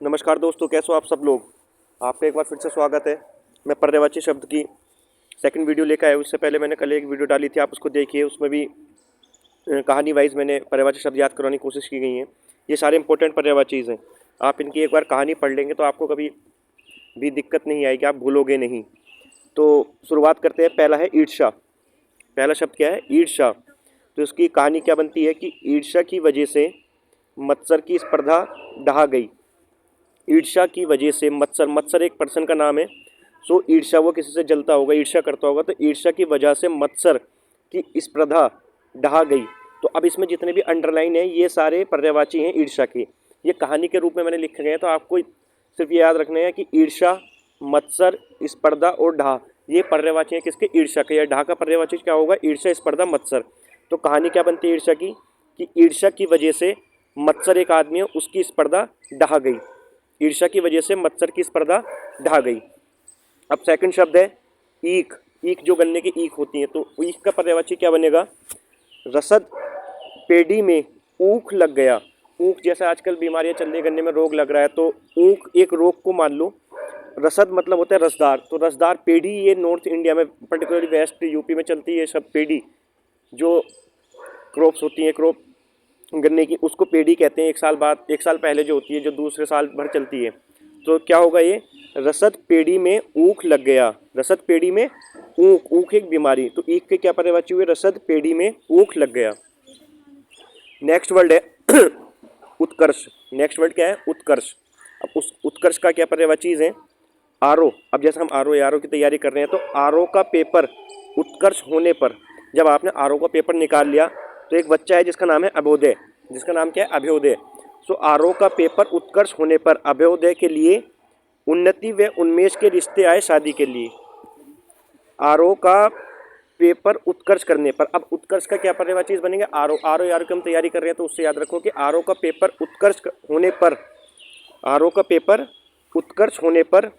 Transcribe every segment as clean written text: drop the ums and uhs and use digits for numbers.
नमस्कार दोस्तों, कैसे हो आप सब लोग। आपका एक बार फिर से स्वागत है। मैं पर्यायवाची शब्द की सेकंड वीडियो लेकर आया हूँ। उससे पहले मैंने कल एक वीडियो डाली थी, आप उसको देखिए। उसमें भी कहानी वाइज मैंने पर्यायवाची शब्द याद करवाने की कोशिश की गई है। ये सारे इंपॉर्टेंट पर्यायवाचीज़ हैं। आप इनकी एक बार कहानी पढ़ लेंगे तो आपको कभी भी दिक्कत नहीं आएगी, आप भूलोगे नहीं। तो शुरुआत करते हैं। पहला है ईर्ष्या। पहला शब्द क्या है? ईर्ष्या। तो इसकी कहानी क्या बनती है कि ईर्ष्या की वजह से मत्सर की स्पर्धा ढहा गई। ईर्ष्या की वजह से मत्सर एक पर्सन का नाम है। सो ईर्ष्या, वो किसी से जलता होगा, ईर्ष्या करता होगा, तो ईर्ष्या की वजह से मत्सर की स्पर्धा ढहा गई। तो अब इसमें जितने भी अंडरलाइन है ये सारे पर्यायवाची हैं ईर्ष्या के। ये कहानी के रूप में मैंने लिखे गए हैं, तो आपको सिर्फ ये याद रखना है कि ईर्ष्या, मत्सर, स्पर्धा और ढहा ये पर्यायवाची हैं किसके? ईर्ष्या के। या ढहा का पर्यायवाची क्या होगा? ईर्ष्या, स्पर्धा, मत्सर। तो कहानी क्या बनती है ईर्ष्या की कि ईर्ष्या की वजह से मत्सर एक आदमी है, उसकी स्पर्धा ढहा गई। ईर्ष्या की वजह से मत्सर की स्पर्धा ढह गई। अब सेकंड शब्द है ईख। ईख जो गन्ने की ईख होती है, तो ईख का पर्यायवाची क्या बनेगा? रसद पेड़ी में ऊख लग गया। ऊख जैसे आजकल बीमारियां चल रही है, गन्ने में रोग लग रहा है, तो ऊख एक रोग को मान लो। रसद मतलब होता है रसदार, तो रसदार पेड़ी ये नॉर्थ इंडिया में, पर्टिकुलरली वेस्ट यूपी में चलती है सब पेड़ी। जो क्रॉप्स होती है, क्रॉप गन्ने की, उसको पेड़ी कहते हैं। एक साल बाद, एक साल पहले जो होती है, जो दूसरे साल भर चलती है। तो क्या होगा ये? रसद पेड़ी में ऊख लग गया। रसद पेड़ी में ऊख, ऊख एक बीमारी, तो ईख के क्या पर्यायवाची हुए? रसद पेड़ी में ऊख लग गया। नेक्स्ट वर्ड है उत्कर्ष। नेक्स्ट वर्ड क्या है? उत्कर्ष। अब उस उत्कर्ष का क्या पर्यायवाची है? आरो। अब जैसे हम आरो की तैयारी कर रहे हैं, तो आरो का पेपर उत्कर्ष होने पर, जब आपने आरो का पेपर निकाल लिया, तो एक बच्चा है जिसका नाम है अभ्योदय। जिसका नाम क्या है? अभ्योदय। सो आरो का पेपर उत्कर्ष होने पर अभ्योदय के लिए उन्नति व उन्मेष के रिश्ते आए शादी के लिए। आरो का पेपर उत्कर्ष करने पर, अब उत्कर्ष का क्या पर्यायवाची बनेंगे? आरो। आरो यार की हम तैयारी कर रहे हैं, तो उससे याद रखो कि आरो का पेपर उत्कर्ष होने पर, आरो का पेपर उत्कर्ष होने पर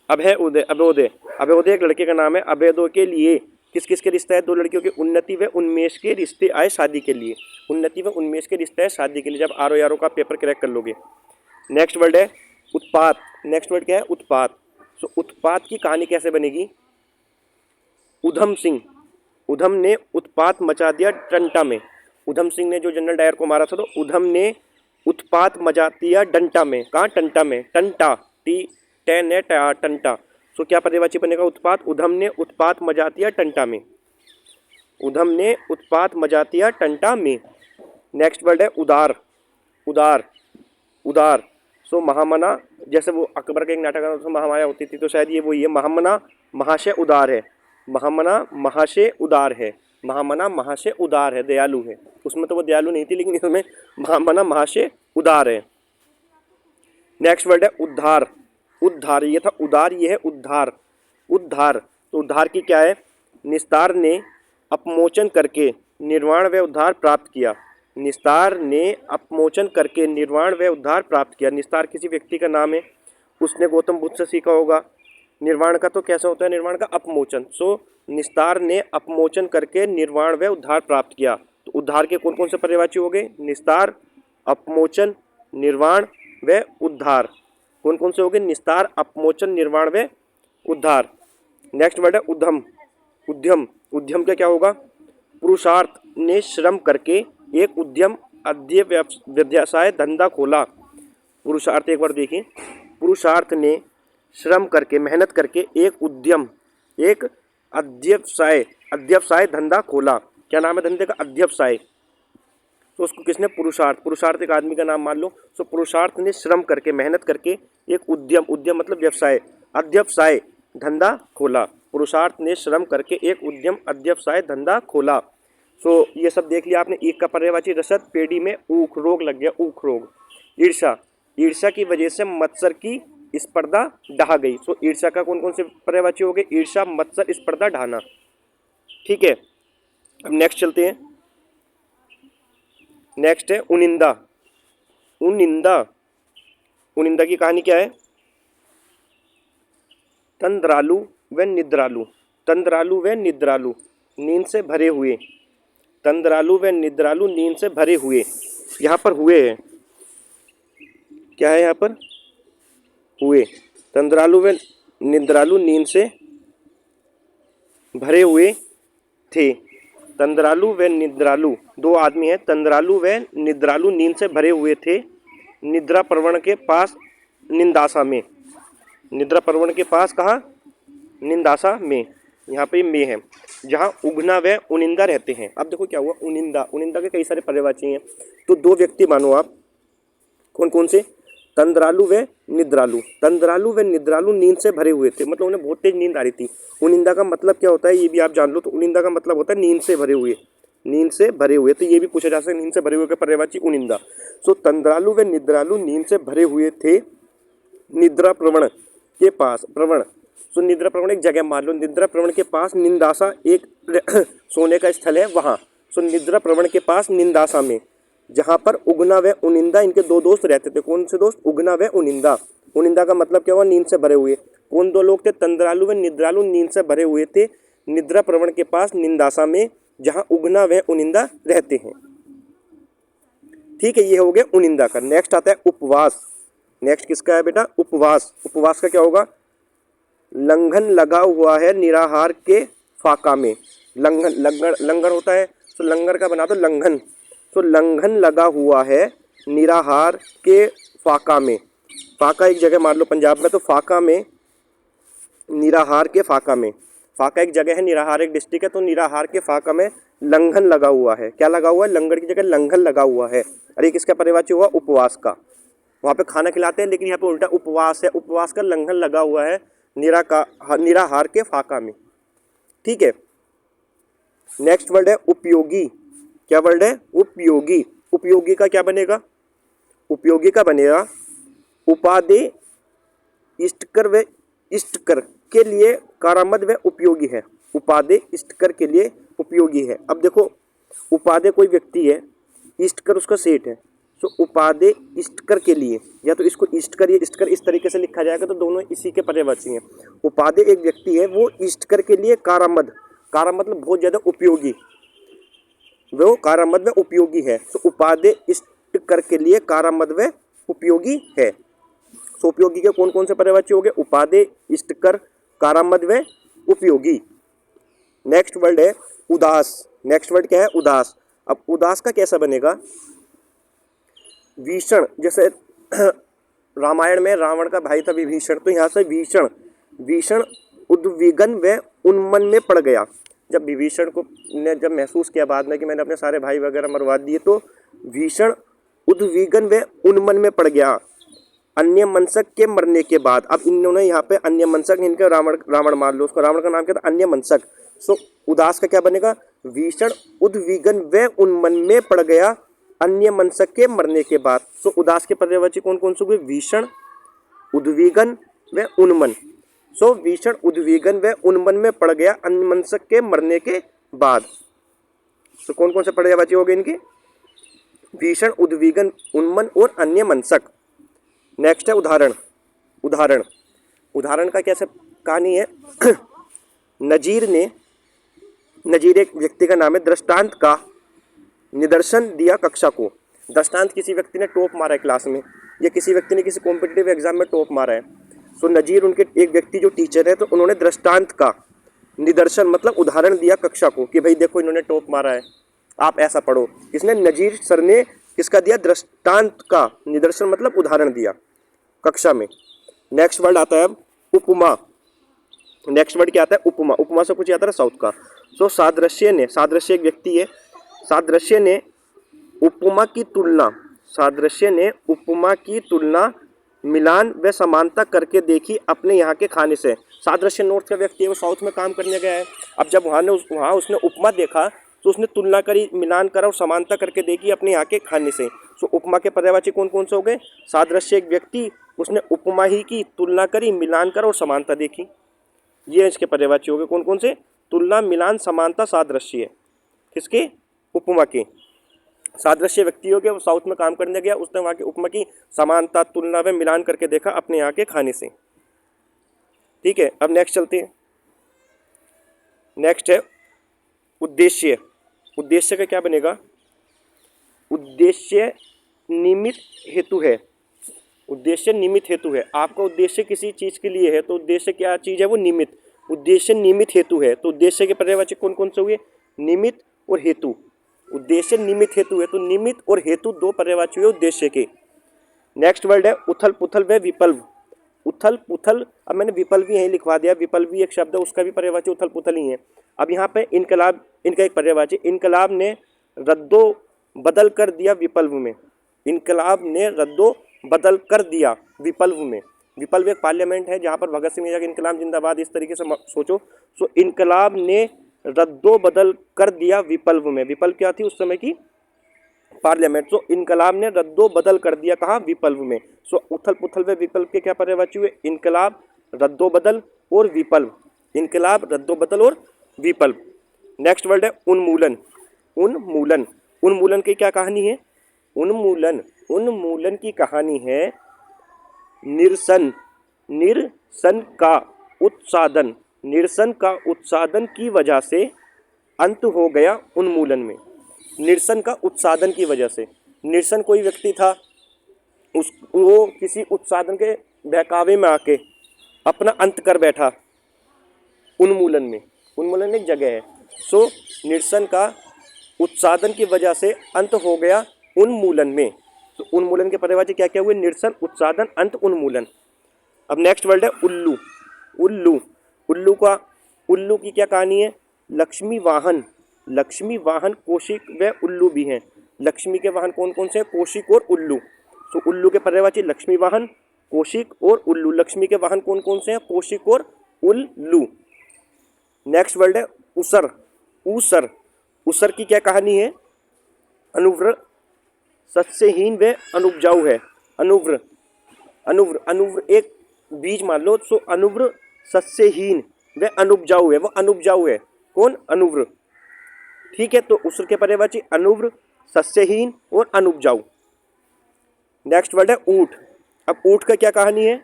अभ्योदय। अभ्योदय, अभ्योदय एक लड़के का नाम है। अभ्योदय के लिए किस किस के रिश्ता है? दो लड़कियों के उन्नति व उन्मेष के रिश्ते आए शादी के लिए। उन्नति व उन्मेष के रिश्ते आए शादी के लिए, जब आरो यारो का पेपर क्रैक कर लोगे। नेक्स्ट वर्ड है उत्पात। नेक्स्ट वर्ड क्या है? उत्पात। सो उत्पात की कहानी कैसे बनेगी? उधम सिंह। उधम ने उत्पात मचा दिया डंटा में। उधम सिंह ने जो जनरल डायर को मारा था, तो उधम ने उत्पात मचा दिया डंटा में। कहाँ? टंटा में। टंटा, टी टेन है, टंटा। सो क्या पर्यायवाची बनेगा? उत्पात। उधम ने उत्पात मचा दिया टंटा में। उधम ने उत्पात मचा दिया टंटा में। नेक्स्ट वर्ड है उदार। उदार, उदार। सो महामना, जैसे वो अकबर का एक नाटक आता था, महामाया होती थी, तो शायद ये वही है। महामना महाशय उदार है। महामना महाशय उदार है। महामना महाशय उदार है, दयालु है। उसमें तो वो दयालु नहीं थी, लेकिन इसमें महामना महाशय उदार है। नेक्स्ट वर्ड है उद्धार। उद्धार, ये था उदार, ये है उद्धार। उद्धार, तो उद्धार की क्या है? निस्तार ने अपमोचन करके निर्वाण व उद्धार प्राप्त किया। निस्तार ने अपमोचन करके निर्वाण व उद्धार प्राप्त किया। निस्तार किसी व्यक्ति का नाम है, उसने गौतम बुद्ध से सीखा होगा। निर्वाण का तो कैसा होता है? निर्वाण का अपमोचन। सो निस्तार ने अपमोचन करके निर्वाण व उद्धार प्राप्त किया। तो उद्धार के कौन कौन से पर्यायवाची हो गए? निस्तार, अपमोचन, निर्वाण व उद्धार। कौन कौन से हो गए? निस्तार, अपमोचन, निर्वाण व उद्धार। नेक्स्ट वर्ड है उद्यम। उद्यम, उद्यम का क्या होगा? पुरुषार्थ ने श्रम करके एक उद्यम व्यवसाय धंधा खोला। पुरुषार्थ एक बार देखिए। पुरुषार्थ ने श्रम करके, मेहनत करके एक उद्यम, एक अध्यवसाय धंधा खोला। क्या नाम है धंधे का? अध्यवसाय। तो उसको किसने? पुरुषार्थ। पुरुषार्थ एक आदमी का नाम मान लो। सो पुरुषार्थ ने श्रम करके, मेहनत करके एक उद्यम, उद्यम मतलब व्यवसाय, अध्यवसाय धंधा खोला। पुरुषार्थ ने श्रम करके एक उद्यम अध्यवसाय धंधा खोला। सो ये सब देख लिया आपने। ईख का पर्यायवाची रसद पेड़ी में ऊख, रोग लग गया, ऊख रोग। ईर्षा, ईर्षा की वजह से मत्सर की स्पर्धा ढहा गई। सो ईर्षा का कौन कौन से पर्यायवाची हो गए? ईर्षा, मत्सर, स्पर्धा, ढाना। ठीक है, अब नेक्स्ट चलते हैं। नेक्स्ट है उनिंदा। उनिंदा, उनिंदा की कहानी क्या है? तंद्रालु व निद्रालु। तंद्रालु व निद्रालु, नींद से भरे हुए। तंद्रालु व निद्रालु, नींद से भरे हुए। यहाँ पर हुए है, क्या है यहाँ पर, हुए। तंद्रालु व निद्रालु नींद से भरे हुए थे। तंद्रालु व निद्रालु, दो आदमी हैं, तंद्रालु व निद्रालु नींद से भरे हुए थे निद्रा प्रवण के पास निंदासा में। निद्रा प्रवण के पास कहाँ, निंदासा में, यहाँ पे में है, जहाँ उगना व उनिंदा रहते हैं। अब देखो क्या हुआ, उनिंदा, उनिंदा के कई सारे पर्यायवाची हैं। तो दो व्यक्ति मानो आप, कौन कौन से, तंद्रालु व निद्रालु। तंद्रालु व निद्रालु नींद से भरे हुए थे, मतलब उन्हें बहुत तेज नींद आ रही थी। उनिंदा का मतलब क्या होता है ये भी आप जान लो। तो उनिंदा का मतलब होता है नींद से भरे हुए, नींद से भरे हुए। तो ये भी पूछा जा सकता है, नींद से भरे हुए का पर्यायवाची उनिंदा। सो तंद्रालु व निद्रालु नींद से भरे हुए थे निद्रा प्रवण के पास। प्रवण, सो निद्रा प्रवण एक जगह मान लो, निद्रा प्रवण के पास निंदासा एक सोने का स्थल है वहाँ। सो निद्रा प्रवण के पास निंदासा में, जहाँ पर उगना व उनिंदा इनके दो दोस्त रहते थे। कौन से दोस्त, उगना व उनिंदा। उनिंदा का मतलब क्या हुआ, नींद से भरे हुए। कौन दो लोग थे, तंद्रालु व निद्रालु नींद से भरे हुए थे निद्रा प्रवण के पास निंदासा में, जहाँ उगना व उनिंदा रहते हैं। ठीक है, ये हो गया उनिंदा का। नेक्स्ट आता है उपवास। नेक्स्ट किसका है बेटा, उपवास। उपवास का क्या होगा, लंघन लगा हुआ है निराहार के फाका में। लंघन, लंगर होता है, तो लंगर का बना दो लंघन। तो लंघन लगा हुआ है निराहार के फाका में। फाका एक जगह मान लो पंजाब में, तो फाका में, निराहार के फाका में, फाका एक जगह है, निराहार एक डिस्ट्रिक्ट है, तो निराहार के फाका में लंघन लगा हुआ है। क्या लगा हुआ है, लंगर की जगह लंघन लगा हुआ है। अरे किसका पर्यायवाची हुआ, उपवास का। वहाँ पे खाना खिलाते हैं, लेकिन यहाँ पे उल्टा उपवास है। उपवास का लंघन लगा हुआ है निराहार के फाका में। ठीक है, नेक्स्ट वर्ड है उपयोगी। क्या वर्ड है, उपयोगी। उपयोगी का क्या बनेगा, उपयोगी का बनेगा उपादेय इष्टकर व इष्टकर के लिए कारामद व उपयोगी है। उपादेय इष्टकर के लिए उपयोगी है। अब देखो, उपादेय कोई व्यक्ति है, इष्टकर उसका सेठ है। तो उपादेय इष्टकर के लिए, या तो इसको इष्टकर या इष्टकर इस तरीके से लिखा जाएगा, तो दोनों इसी के पर्यायवाची हैं। उपादेय एक व्यक्ति है, वो इष्टकर के लिए कारामद, कारा मतलब बहुत ज़्यादा उपयोगी, वो कारामद व उपयोगी है। तो उपादेय इष्टकर के लिए कारामद व उपयोगी है। तो उपयोगी के कौन कौन से पर्यायवाची हो गए, उपादेय, इष्टकर, कारामद व उपयोगी। नेक्स्ट वर्ड है उदास। नेक्स्ट वर्ड क्या है, उदास। अब उदास का कैसा बनेगा, भीषण, जैसे रामायण में रावण का भाई था विभीषण, तो यहाँ से भीषण, भीषण उद्विग्न व उन्मन में पड़ गया। जब विभीषण को ने जब महसूस किया बाद में कि मैंने अपने सारे भाई वगैरह मरवा दिए, तो भीषण उद्विग्न व उन्मन में पड़ गया अन्य मनसक के मरने के बाद। अब इन्होंने यहाँ पे अन्य मनसक, इनका रावण मान लो, उसका रावण का नाम क्या था, अन्य मनसक। सो उदास का क्या बनेगा, भीषण उद्विग्न व उन्मन में पड़ गया अन्य मनसक के मरने के बाद। सो उदास के पर्यायवाची कौन कौन से हुए, भीषण, उद्विग्न व उन्मन। सो भीषण उद्विग्न व उन्मन में पड़ गया अन्य मनसक के मरने के बाद। सो कौन कौन से पर्यायवाची हो गए इनके, भीषण, उद्विग्न, उन्मन और अन्य मनसक। नेक्स्ट है उदाहरण। उदाहरण, उदाहरण का कैसे कहानी है नजीर ने, नजीर एक व्यक्ति का नाम है, दृष्टांत का निदर्शन दिया कक्षा को। दृष्टांत, किसी व्यक्ति ने टॉप मारा है क्लास में, या किसी व्यक्ति ने किसी कॉम्पिटिटिव एग्जाम में टॉप मारा है। सो नजीर उनके एक व्यक्ति जो टीचर है, तो उन्होंने दृष्टांत का निदर्शन मतलब उदाहरण दिया कक्षा को कि भाई देखो इन्होंने टॉप मारा है, आप ऐसा पढ़ो। इसने नजीर सर ने किसका दिया, दृष्टांत का निदर्शन मतलब उदाहरण दिया कक्षा में। नेक्स्ट वर्ड आता है उपमा। नेक्स्ट वर्ड क्या आता है, उपमा। उपमा से कुछ आता है साउथ का। सो सादृश्य ने, सादृश्य एक व्यक्ति है, सादृश्य ने उपमा की तुलना, सादृश्य ने उपमा की तुलना मिलान व समानता करके देखी अपने यहाँ के खाने से। सादृश्य नॉर्थ का व्यक्ति है, वो साउथ में काम करने गया है। अब जब वहाँ उसने उपमा देखा, तो उसने तुलना करी, मिलान करा और समानता करके देखी अपने यहाँ के खाने से। सो उपमा के पर्यायवाची कौन कौन से हो गए, सादृश्य एक व्यक्ति, उसने उपमा ही की, तुलना करी, मिलान करा और समानता देखी। ये इसके पर्यायवाची हो गए कौन कौन से, तुलना, मिलान, समानता, सादृश्य। किसके, उपमा के। सादृश्य व्यक्ति हो गया, वो साउथ में काम करने गया, उसने वहाँ के उपमा की समानता, तुलना व मिलान करके देखा अपने यहाँ के खाने से। ठीक है, अब नेक्स्ट चलते हैं। नेक्स्ट है उद्देश्य। उद्देश्य का क्या बनेगा, उद्देश्य निमित्त हेतु है। उद्देश्य निमित्त हेतु है। आपका उद्देश्य किसी चीज़ के लिए है तो उद्देश्य क्या चीज़ है, वो निमित्त। उद्देश्य निमित्त हेतु है तो उद्देश्य के पर्यायवाची कौन कौन से हुए, निमित्त और हेतु। उद्देश्य निमित्त हेतु है तो निमित्त और हेतु दो पर्यायवाची हुए उद्देश्य के। नेक्स्ट वर्ड है उथल पुथल व विप्लव। उथल पुथल, अब मैंने विप्लव भी यहीं लिखवा दिया, विप्लव भी एक शब्द है, उसका भी पर्यायवाची उथल पुथल ही है। अब यहाँ पे इनकलाब, इनका एक पर्यायवाची, इनकलाब ने रद्दो बदल कर दिया विप्लव में। इनकलाब ने रद्दो बदल कर दिया विप्लव में। विप्लव एक पार्लियामेंट है जहाँ पर भगत सिंह ने जाकर इनकलाब जिंदाबाद इस तरीके से सोचो। सो इनकलाब ने रद्दो बदल कर दिया विप्लव में। विप्लव क्या थी उस समय की, पार्लियामेंट। सो इनकलाब ने रद्दो बदल कर दिया कहाँ, विप्लव में। सो उथल पुथल व विप्लव के क्या पर्यायवाची हुए, इनकलाब, रद्दो बदल और विप्लव। इनकलाब, रद्दो बदल और विप्लव। नेक्स्ट वर्ड है उन्मूलन। उन्मूलन, उन्मूलन की क्या कहानी है, उन्मूलन, उन्मूलन की कहानी है निरसन, निरसन का उत्सादन, निरसन का उत्सादन की वजह से अंत हो गया उन्मूलन में। निरसन का उत्सादन की वजह से, निरसन कोई व्यक्ति था, वो किसी उत्सादन के बहकावे में आके अपना अंत कर बैठा उन्मूलन में। उन्मूलन एक जगह है। सो निरसन का उत्सादन की वजह से अंत हो गया उन्मूलन में। तो उन्मूलन के पर्यायवाची क्या क्या हुए, निरसन, उत्सादन, अंत, उन्मूलन। अब नेक्स्ट वर्ड है उल्लू। उल्लू, उल्लू का, उल्लू की क्या कहानी है, लक्ष्मी वाहन, लक्ष्मी वाहन कौशिक व उल्लू भी हैं। लक्ष्मी के वाहन कौन कौन से हैं, कौशिक और उल्लू। तो उल्लू के पर्यायवाची लक्ष्मी वाहन, कौशिक और उल्लू। लक्ष्मी के वाहन कौन कौन से हैं, कौशिक और उल्लू। नेक्स्ट वर्ड है उसर। उसर, उसर की क्या कहानी है, अनुव्र, सस्यहीन व अनुपजाऊ है। अनुव्र, अनुव्र, अनुव्र एक बीज मान लो। सो अनुव्र सस्यहीन व अनुपजाऊ है, वो अनुपजाऊ है। कौन, अनुव्र। ठीक है, तो उसर के पर्यायवाची अनुव्र, सस्यहीन और अनुपजाऊ। नेक्स्ट वर्ड है ऊंट। अब ऊंट का क्या कहानी है,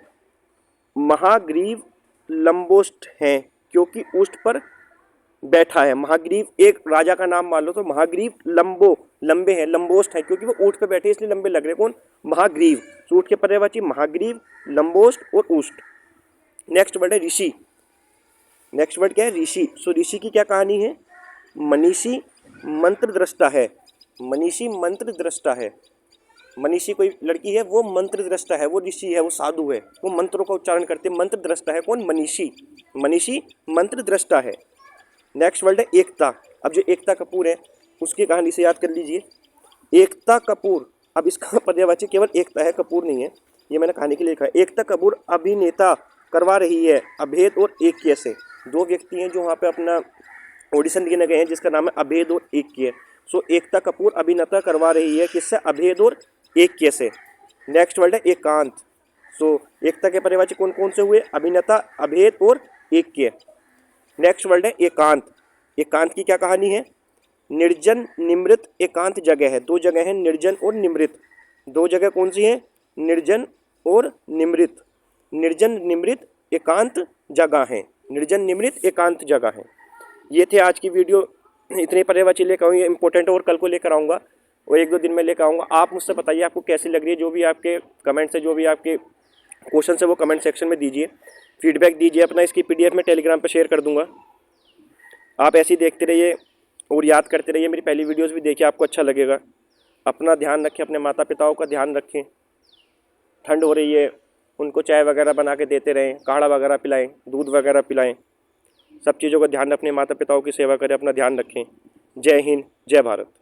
महाग्रीव लंबोष्ठ है क्योंकि ऊंट पर बैठा है। महाग्रीव एक राजा का नाम मान लो, तो महाग्रीव लंबो, लंबे हैं, लंबोष्ठ है क्योंकि वो ऊंट पे बैठे इसलिए लंबे लग रहे। कौन, महाग्रीव। ऊंट के पर्यायवाची महाग्रीव, लंबोष्ठ और ऊष्ट। नेक्स्ट वर्ड है ऋषि। नेक्स्ट वर्ड क्या है, ऋषि। सो ऋषि की क्या कहानी है, मनीषी मंत्र दृष्टा है। मनीषी मंत्र दृष्टा है। मनीषी कोई लड़की है, वो मंत्र दृष्टा है, वो ऋषि है, वो साधु है, वो मंत्रों का उच्चारण करते, मंत्र दृष्टा है। कौन, मनीषी। मनीषी मंत्र दृष्टा है। नेक्स्ट वर्ड है एकता। अब जो एकता कपूर है उसकी कहानी से याद कर लीजिए, एकता कपूर। अब इसका पर्यायवाची केवल एकता है, कपूर नहीं है, ये मैंने कहानी के लिए लिखा है। एकता कपूर अभिनेता करवा रही है अभेद और एकय से। दो व्यक्ति हैं जो वहाँ पे अपना ऑडिशन देने गए हैं जिसका नाम है अभेद और एकय। सो एकता कपूर अभिनेता करवा रही है किससे, अभेद और एकय से। नेक्स्ट वर्ड है एकांत। सो एकता के पर्यायवाची कौन कौन से हुए, अभिनेता, अभेद और एकय। नेक्स्ट वर्ड है एकांत। एकांत की क्या कहानी है, निर्जन निमृत एकांत जगह है। दो जगह है, निर्जन और निमृत। दो जगह कौन सी है, निर्जन और निमृत। निर्जन निमृत एकांत जगह है, निर्जन निमृत एकांत जगह है। ये थे आज की वीडियो, इतने पर्यायवाची लेकर आऊँगा, इंपॉर्टेंट और कल को लेकर आऊँगा और एक दो दिन में लेकर आऊँगा। आप मुझसे बताइए आपको कैसी लग रही है, जो भी आपके कमेंट्स है, जो भी आपके क्वेश्चन है वो कमेंट सेक्शन में दीजिए, फीडबैक दीजिए अपना। इसकी PDF में टेलीग्राम पर शेयर कर दूँगा। आप ऐसे ही देखते रहिए और याद करते रहिए। मेरी पहली वीडियोस भी देखिए, आपको अच्छा लगेगा। अपना ध्यान रखें, अपने माता पिताओं का ध्यान रखें। ठंड हो रही है, उनको चाय वगैरह बना के देते रहें, काढ़ा वगैरह पिलाएं, दूध वगैरह पिलाएं। सब चीज़ों का ध्यान, अपने माता पिताओं की सेवा करें, अपना ध्यान रखें। जय हिंद, जय भारत।